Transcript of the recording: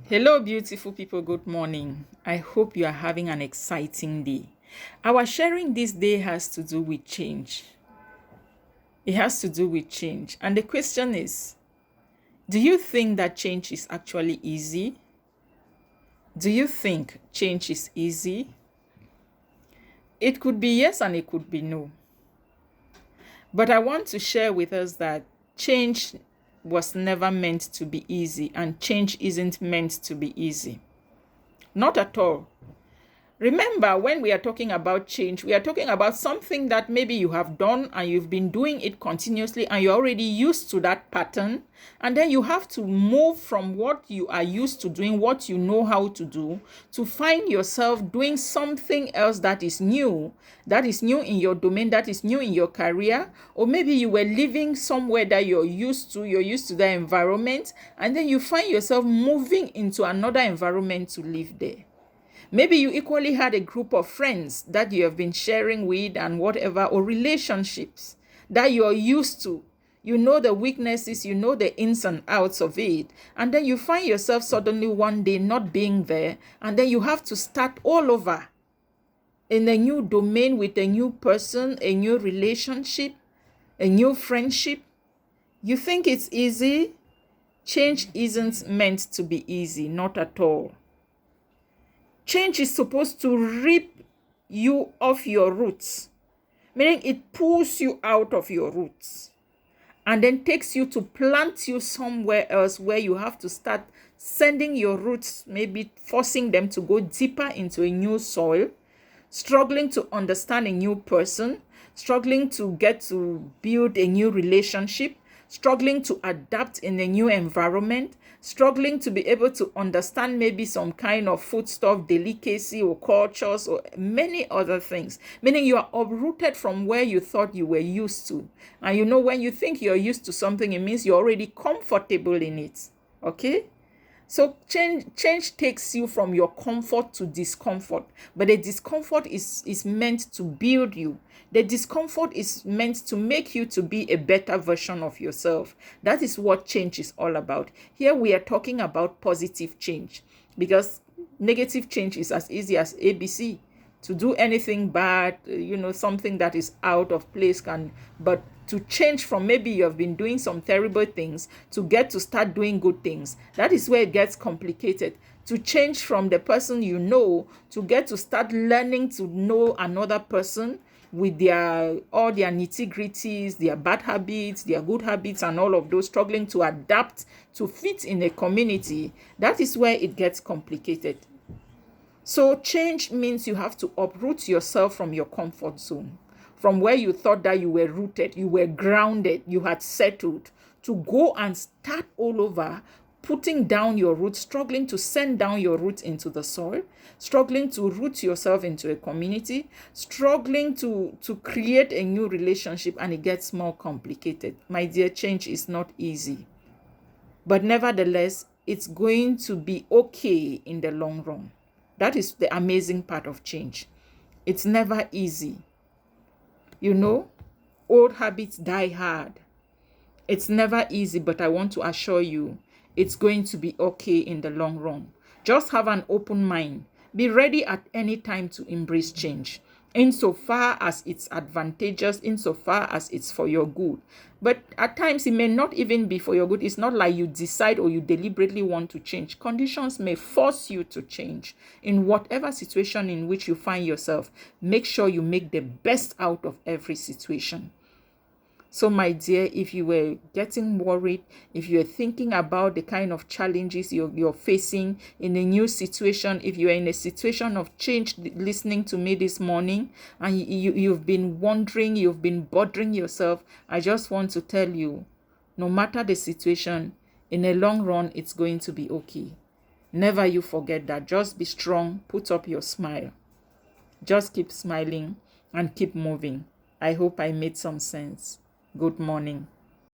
Hello, beautiful people. Good morning. I hope you are having an exciting day. Our sharing this day has to do with change. It has to do with change. And the question is, do you think that change is actually easy? Do you think change is easy? It could be yes and it could be no. But I want to share with us that change was never meant to be easy, and change isn't meant to be easy. Not at all. Remember, when we are talking about change, we are talking about something that maybe you have done and you've been doing it continuously and you're already used to that pattern. And then you have to move from what you are used to doing, what you know how to do, to find yourself doing something else that is new in your domain, that is new in your career. Or maybe you were living somewhere that you're used to the environment, and then you find yourself moving into another environment to live there. Maybe you equally had a group of friends that you have been sharing with and whatever, or relationships that you're used to. You know the weaknesses, you know the ins and outs of it. And then you find yourself suddenly one day not being there. And then you have to start all over in a new domain with a new person, a new relationship, a new friendship. You think it's easy? Change isn't meant to be easy, not at all. Change is supposed to rip you off your roots, meaning it pulls you out of your roots and then takes you to plant you somewhere else where you have to start sending your roots, maybe forcing them to go deeper into a new soil, struggling to understand a new person, struggling to get to build a new relationship, struggling to adapt in a new environment, struggling to be able to understand maybe some kind of foodstuff delicacy or cultures or many other things, meaning you are uprooted from where you thought you were used to. And when you think you're used to something, it means you're already comfortable in it. Okay? So change takes you from your comfort to discomfort. But the discomfort is meant to build you. The discomfort is meant to make you to be a better version of yourself. That is what change is all about. Here we are talking about positive change, because negative change is as easy as ABC. To do anything bad, something that is out of place but to change from maybe you have been doing some terrible things to get to start doing good things, that is where it gets complicated. To change from the person you know to get to start learning to know another person with all their nitty-gritties, their bad habits, their good habits, and all of those, struggling to adapt to fit in a community, that is where it gets complicated. So change means you have to uproot yourself from your comfort zone, from where you thought that you were rooted, you were grounded, you had settled, to go and start all over, putting down your roots, struggling to send down your roots into the soil, struggling to root yourself into a community, struggling to create a new relationship, and it gets more complicated. My dear, change is not easy. But nevertheless, it's going to be okay in the long run. That is the amazing part of change. It's never easy. Old habits die hard. It's never easy, but I want to assure you, it's going to be okay in the long run. Just have an open mind. Be ready at any time to embrace change, insofar as it's advantageous, insofar as it's for your good. But at times, it may not even be for your good. It's not like you decide or you deliberately want to change. Conditions may force you to change. In whatever situation in which you find yourself, make sure you make the best out of every situation. So, my dear, if you were getting worried, if you're thinking about the kind of challenges you're facing in a new situation, if you're in a situation of change listening to me this morning, and you've been wondering, you've been bothering yourself, I just want to tell you, no matter the situation, in the long run, it's going to be okay. Never you forget that. Just be strong, put up your smile. Just keep smiling and keep moving. I hope I made some sense. Good morning.